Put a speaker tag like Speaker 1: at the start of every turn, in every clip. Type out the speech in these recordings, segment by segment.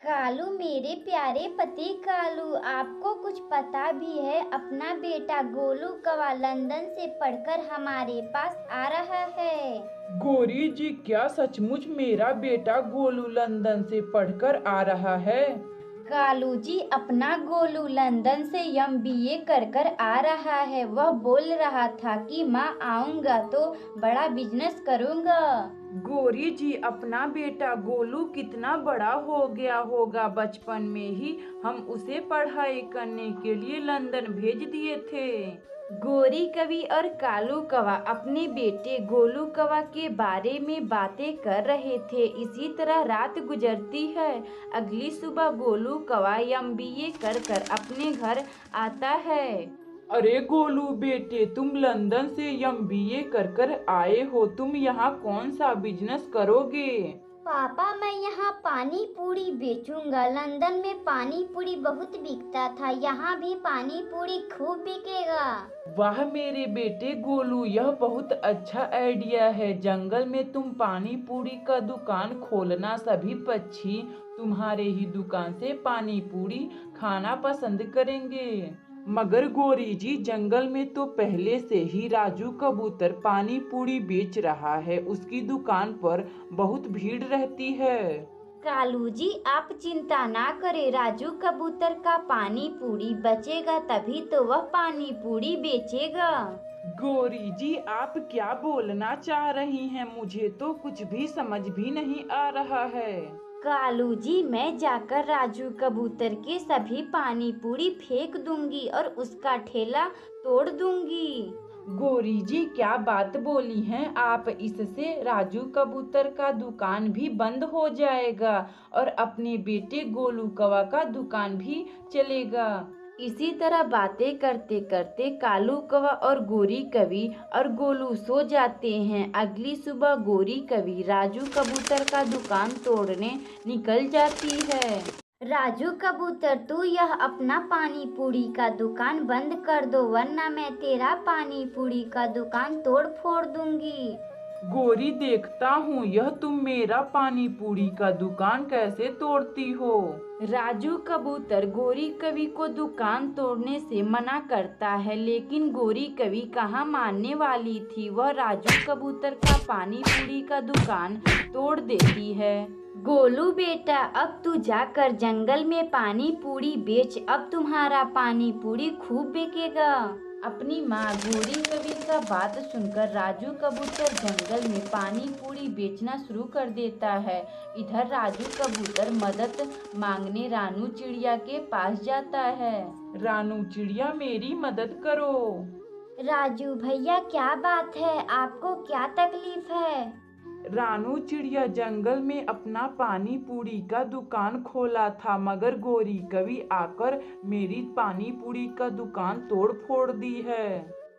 Speaker 1: कालू, मेरे प्यारे पति कालू, आपको कुछ पता भी है? अपना बेटा गोलू कौवा लंदन से पढ़कर हमारे पास आ रहा है।
Speaker 2: गौरी जी, क्या सचमुच मेरा बेटा गोलू लंदन से पढ़कर आ रहा है?
Speaker 1: कालू जी, अपना गोलू लंदन से एमबीए कर कर आ रहा है। वह बोल रहा था कि माँ, आऊंगा तो बड़ा बिजनेस करूंगा।
Speaker 2: गौरी जी, अपना बेटा गोलू कितना बड़ा हो गया होगा। बचपन में ही हम उसे पढ़ाई करने के लिए लंदन भेज दिए थे।
Speaker 1: गोरी कवि और कालू कौवा अपने बेटे गोलू कौवा के बारे में बातें कर रहे थे। इसी तरह रात गुजरती है। अगली सुबह गोलू कौवा एमबीए कर कर अपने घर आता है।
Speaker 2: अरे गोलू बेटे, तुम लंदन से एमबीए कर कर आए हो। तुम यहाँ कौन सा बिजनेस करोगे?
Speaker 1: पापा, मैं यहाँ पानी पूरी बेचूंगा। लंदन में पानी पूरी बहुत बिकता था, यहाँ भी पानी पूरी खूब बिकेगा।
Speaker 2: वाह मेरे बेटे गोलू, यह बहुत अच्छा आइडिया है। जंगल में तुम पानी पूरी का दुकान खोलना, सभी पक्षी तुम्हारे ही दुकान से पानी पूरी खाना पसंद करेंगे। मगर गौरी जी, जंगल में तो पहले से ही राजू कबूतर पानी पूरी बेच रहा है। उसकी दुकान पर बहुत भीड़ रहती है।
Speaker 1: कालू जी, आप चिंता ना करें। राजू कबूतर का पानी पूरी बचेगा तभी तो वह पानी पूरी बेचेगा।
Speaker 2: गौरी जी, आप क्या बोलना चाह रही हैं? मुझे तो कुछ भी समझ भी नहीं आ रहा है।
Speaker 1: कालू जी, मैं जाकर राजू कबूतर के सभी पानी पूरी फेंक दूंगी और उसका ठेला तोड़ दूंगी।
Speaker 2: गौरी जी, क्या बात बोली हैं आप? इससे राजू कबूतर का दुकान भी बंद हो जाएगा और अपने बेटे गोलू कौवा का दुकान भी चलेगा।
Speaker 1: इसी तरह बातें करते करते कालू कौवा और गोरी कवि और गोलू सो जाते हैं। अगली सुबह गोरी कवि राजू कबूतर का दुकान तोड़ने निकल जाती है। राजू कबूतर, तू यह अपना पानी पूरी का दुकान बंद कर दो, वरना मैं तेरा पानी पूरी का दुकान तोड़ फोड़ दूंगी।
Speaker 2: गौरी, देखता हूँ यह तुम मेरा पानी पूरी का दुकान कैसे तोड़ती हो।
Speaker 1: राजू कबूतर गोरी कवि को दुकान तोड़ने से मना करता है, लेकिन गोरी कवि कहाँ मानने वाली थी। वह राजू कबूतर का पानी पूरी का दुकान तोड़ देती है। गोलू बेटा, अब तू जाकर जंगल में पानी पूरी बेच। अब तुम्हारा पानी पूरी खूब बिकेगा। अपनी माँ गोरी कवि का बात सुनकर राजू कबूतर जंगल में पानी पूरी बेचना शुरू कर देता है। इधर राजू कबूतर मदद मांगने रानू चिड़िया के पास जाता है।
Speaker 2: रानू चिड़िया, मेरी मदद करो।
Speaker 1: राजू भैया, क्या बात है? आपको क्या तकलीफ है?
Speaker 2: रानू चिड़िया, जंगल में अपना पानी पूरी का दुकान खोला था, मगर गोरी कवि आकर मेरी पानी पूरी का दुकान तोड़ फोड़ दी है।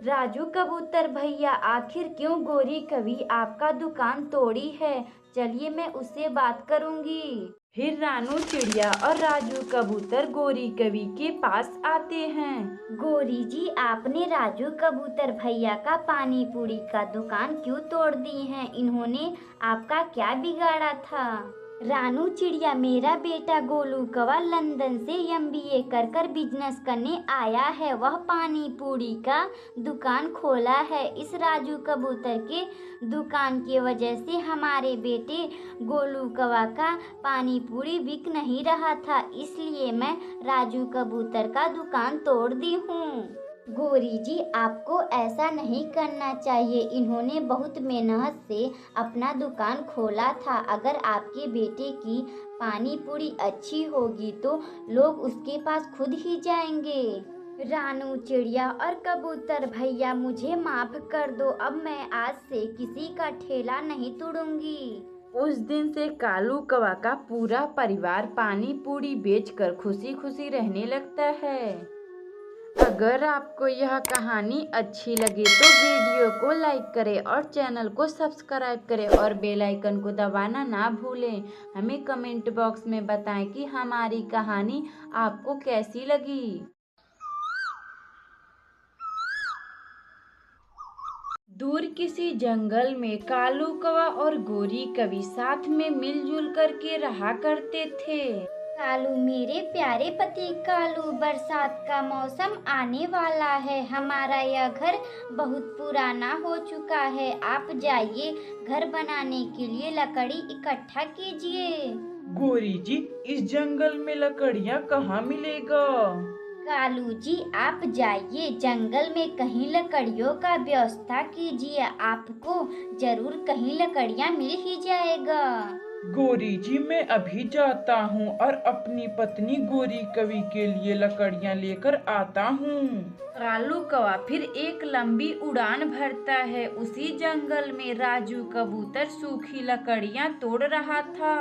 Speaker 1: राजू कबूतर भैया, आखिर क्यों गोरी कवि आपका दुकान तोड़ी है? चलिए, मैं उससे बात करूंगी। फिर रानू चिड़िया और राजू कबूतर गोरी कवि के पास आते हैं। गोरी जी, आपने राजू कबूतर भैया का पानी पूरी का दुकान क्यों तोड़ दी है? इन्होंने आपका क्या बिगाड़ा था? रानू चिड़िया, मेरा बेटा गोलू कौवा लंदन से एमबीए कर कर बिजनेस करने आया है। वह पानी पूरी का दुकान खोला है। इस राजू कबूतर के दुकान की वजह से हमारे बेटे गोलू कौवा का पानी पूरी बिक नहीं रहा था, इसलिए मैं राजू कबूतर का दुकान तोड़ दी हूँ। गोरी जी, आपको ऐसा नहीं करना चाहिए। इन्होंने बहुत मेहनत से अपना दुकान खोला था। अगर आपके बेटे की पानी पूरी अच्छी होगी तो लोग उसके पास खुद ही जाएंगे। रानू चिड़िया और कबूतर भैया, मुझे माफ कर दो। अब मैं आज से किसी का ठेला नहीं तोड़ूंगी। उस दिन से कालू कौवा का पूरा परिवार पानी पूरी बेचकर खुशी खुशी रहने लगता है। अगर आपको यह कहानी अच्छी लगे तो वीडियो को लाइक करें और चैनल को सब्सक्राइब करें और बेल आइकन को दबाना ना भूलें। हमें कमेंट बॉक्स में बताएं कि हमारी कहानी आपको कैसी लगी। दूर किसी जंगल में कालू कौवा और गोरी कवि साथ में मिलजुल कर के रहा करते थे। कालू, मेरे प्यारे पति कालू, बरसात का मौसम आने वाला है। हमारा यह घर बहुत पुराना हो चुका है। आप जाइए, घर बनाने के लिए लकड़ी इकट्ठा कीजिए।
Speaker 2: गौरी जी, इस जंगल में लकड़ियाँ कहाँ मिलेगा?
Speaker 1: कालू जी, आप जाइए, जंगल में कहीं लकड़ियों का व्यवस्था कीजिए। आपको जरूर कहीं लकड़ियाँ मिल ही जाएगा।
Speaker 2: गौरी जी, मैं अभी जाता हूँ और अपनी पत्नी गौरी कवि के लिए लकड़ियाँ लेकर आता हूँ। कालू कौवा फिर एक लंबी उड़ान भरता है। उसी जंगल में राजू कबूतर सूखी लकड़ियाँ तोड़ रहा था।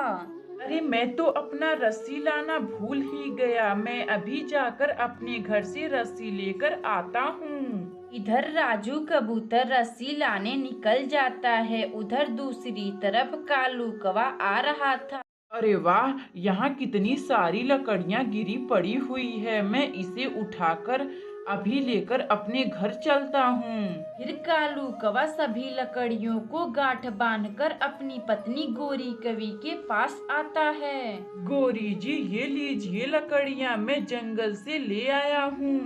Speaker 2: अरे, मैं तो अपना रस्सी लाना भूल ही गया। मैं अभी जाकर अपने घर से रस्सी लेकर आता हूँ। इधर राजू कबूतर रस्सी लाने निकल जाता है। उधर दूसरी तरफ कालू कौवा आ रहा था। अरे वाह, यहाँ कितनी सारी लकड़ियाँ गिरी पड़ी हुई है। मैं इसे उठाकर अभी लेकर अपने घर चलता हूँ। फिर कालू कौवा सभी लकड़ियों को गांठ बांधकर अपनी पत्नी गौरी कवि के पास आता है। गौरी जी, ये लीजिए लकड़ियाँ, मैं जंगल से ले आया हूँ।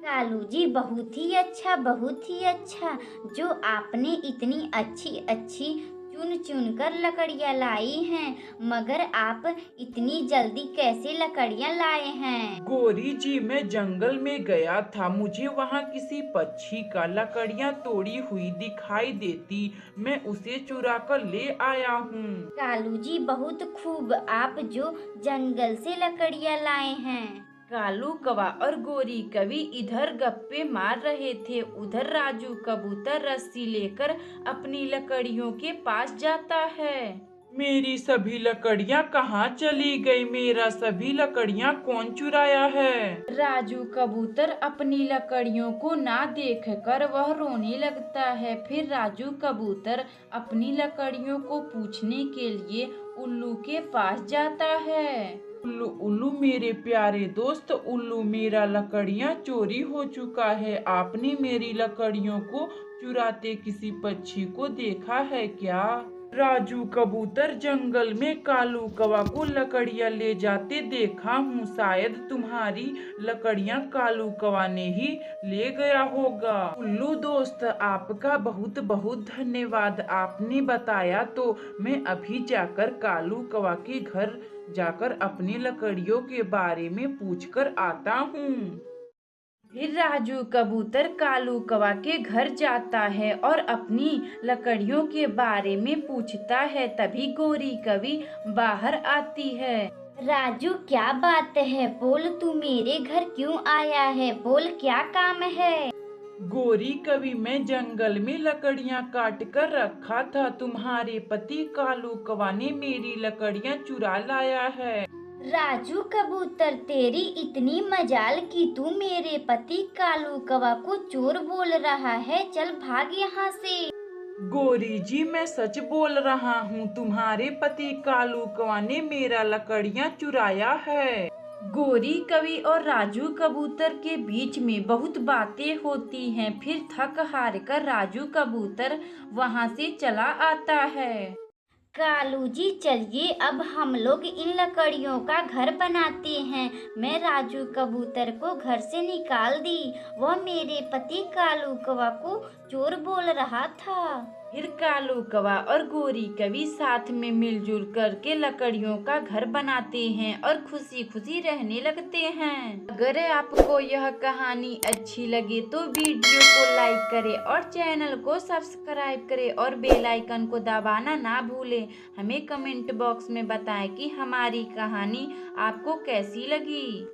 Speaker 1: कालू जी, बहुत ही अच्छा, बहुत ही अच्छा। जो आपने इतनी अच्छी अच्छी चुन चुन कर लकड़ियाँ लाई हैं, मगर आप इतनी जल्दी कैसे लकड़ियाँ लाए हैं?
Speaker 2: गौरी जी, मैं जंगल में गया था। मुझे वहाँ किसी पक्षी का लकड़ियाँ तोड़ी हुई दिखाई देती। मैं उसे चुरा कर ले आया हूँ।
Speaker 1: कालू जी, बहुत खूब, आप जो जंगल से लकड़ियाँ लाए हैं। कालू कौवा और गौरी कवि इधर गप्पे मार रहे थे। उधर राजू कबूतर रस्सी लेकर अपनी लकड़ियों के पास जाता है।
Speaker 2: मेरी सभी लकड़ियाँ कहाँ चली गई? मेरा सभी लकड़ियाँ कौन चुराया है?
Speaker 1: राजू कबूतर अपनी लकड़ियों को ना देखकर वह रोने लगता है। फिर राजू कबूतर अपनी लकड़ियों को पूछने के लिए उल्लू के पास जाता है।
Speaker 2: उल्लू उल्लू, मेरे प्यारे दोस्त उल्लू, मेरा लकड़ियाँ चोरी हो चुका है। आपने मेरी लकड़ियों को चुराते किसी पक्षी को देखा है क्या? राजू कबूतर, जंगल में कालू कौवा को लकड़ियाँ ले जाते देखा हूँ। शायद तुम्हारी लकड़ियाँ कालू कौवा ने ही ले गया होगा। उल्लू दोस्त, आपका बहुत बहुत धन्यवाद। आपने बताया तो मैं अभी जाकर कालू कौवा के घर जाकर अपनी लकड़ियों के बारे में पूछकर आता हूँ। फिर राजू कबूतर कालू कौवा के घर जाता है और अपनी लकड़ियों के बारे में पूछता है। तभी गौरी कवि बाहर आती है। राजू, क्या बात है? बोल, तू मेरे घर क्यों आया है? बोल, क्या काम है? गौरी कवि, मैं जंगल में लकड़ियां काट कर रखा था। तुम्हारे पति कालू कौवा ने मेरी लकड़ियां चुरा लाया है।
Speaker 1: राजू कबूतर, तेरी इतनी मजाल कि तू मेरे पति कालू कौवा को चोर बोल रहा है। चल भाग यहाँ से।
Speaker 2: गौरी जी, मैं सच बोल रहा हूँ। तुम्हारे पति कालू कौवा ने मेरा लकड़ियाँ चुराया है। गौरी कवि और राजू कबूतर के बीच में बहुत बातें होती हैं। फिर थक हार कर राजू कबूतर वहाँ से चला आता है।
Speaker 1: कालू जी, चलिए, अब हम लोग इन लकड़ियों का घर बनाते हैं। मैं राजू कबूतर को घर से निकाल दी। वह मेरे पति कालू कौवा को चोर बोल रहा था। फिर कालू कौवा और गौरी कवि साथ में मिलजुल करके लकड़ियों का घर बनाते हैं और खुशी खुशी रहने लगते हैं। अगर आपको यह कहानी अच्छी लगे तो वीडियो को लाइक करें और चैनल को सब्सक्राइब करें और बेल आइकन को दबाना ना भूलें। हमें कमेंट बॉक्स में बताएं कि हमारी कहानी आपको कैसी लगी।